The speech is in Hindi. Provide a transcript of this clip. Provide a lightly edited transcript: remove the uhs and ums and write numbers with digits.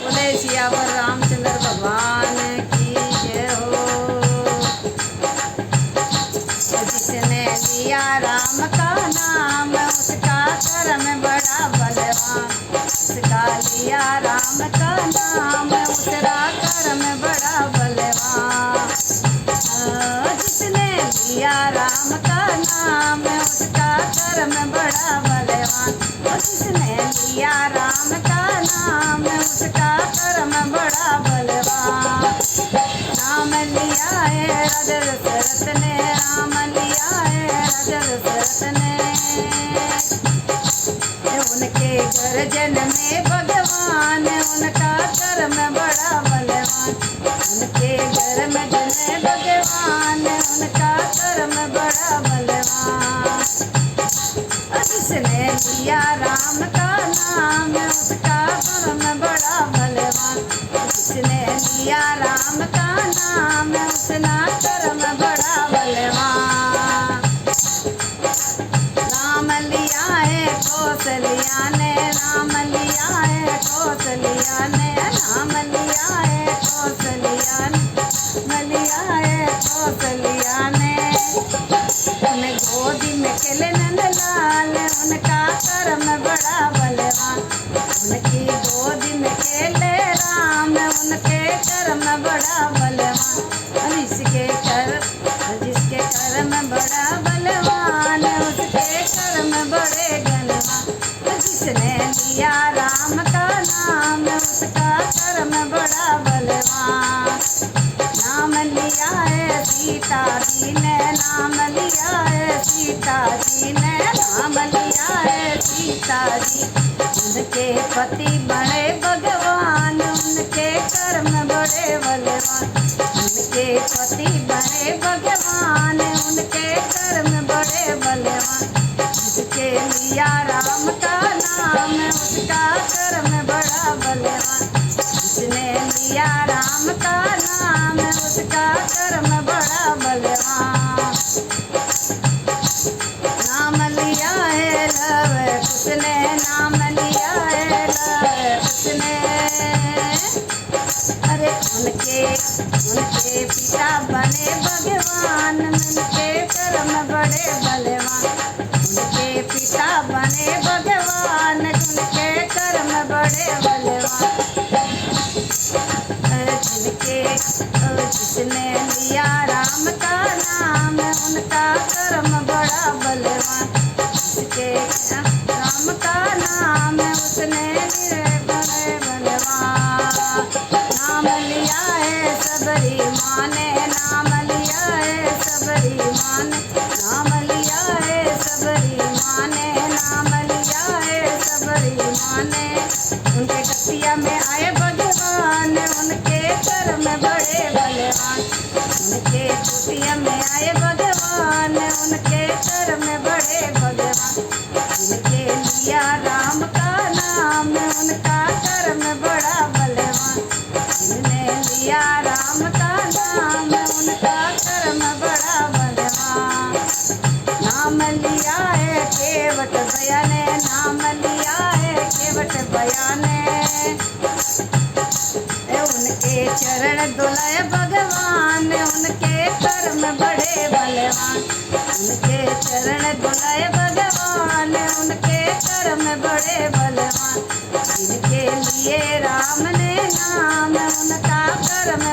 बोले सियावर रामचंद्र भगवान की जय हो। जिसने लिया राम का नाम उसका कर्म बड़ा बलवान। उसका लिया राम का नाम उसका कर्म बड़ा बलवान। जिसने लिया राम का नाम उसका कर्म बड़ा बलवान। जिसने लिया राम का नाम उसका कर्म बड़ा बलवान। नाम लिया है राजा दशरथ ने, नाम लिया है राजा दशरथ ने। उनके घर जन्मे भगवान उनका कर्म बड़ा बलवान। उनके घर में जन्मे भगवान उनका कर्म बड़ा बलवान। जिसने लिया राम का नाम उसका कर्म बड़ा बलवान। जिसने लिया राम का नाम उसका कर्म बड़ा बलवान। नाम लिया है कौशल्या ने, नाम लिया है कौशल्या ने, नाम लिया है कौशल्या ने, लिया है कौशल्या ने। उन्हें गोदी में खेले नंदलाल उनका कर्म बड़ा बलवान। उनकी गोदी में खेले राम उनके कर्म बड़ा बलवान। जिसके कर्म बड़ा बलवान उसके कर्म बड़े गलवान। जिसने लिया राम का नाम उसका कर्म बड़ा बलवान। नाम लिया है सीता जी ने, नाम लिया है सीता जी ने, नाम लिया है सीता जी। उनके पति बड़े भगवान उनके कर्म बड़े बलवान। उनके पति बड़े भगवान उनके कर्म बड़े बलवान। जिसके लिया राम का नाम उसका कर्म बड़ा बलवान। जिसने लिया राम का नाम उसका कर्म बड़ा बलवान। नाम लिया है लव कुश ने, नाम लिया है लव कुश ने। अरे उनके पिता बने भगवान उनके कर्म बड़े बलवान। उनके पिता बने भगवान उनके कर्म बड़े बलवान। जिसने लिया राम का नाम उनका कर्म बड़ा बलवान। जिसके राम का नाम उसने बड़े बलवान। नाम लिया है सबरी माँ ने, नाम लिया है सबरी माँ ने, नाम लिया है सबरी माँ ने, नाम लिया है सबरी माँ ने। उनके कटिया में आए भगवान उनके कर्म बड़े बलवान। उनके कुटिया में आए भगवान उनके कर्म बड़े भगवान। उनके लिया राम का नाम उनका कर्म बड़ा बलवान। जिन्होंने लिया राम का नाम उनका कर्म बड़ा बलवान। नाम लिया है केवट भैया ने, नाम लिया है केवट भैया ने। उनके चरण दुलाए भगवान उनके कर्म बड़े बलवान। उनके चरण दुलाए भगवान उनके कर्म बड़े बलवान। जिनके लिए राम ने नाम उनका कर्म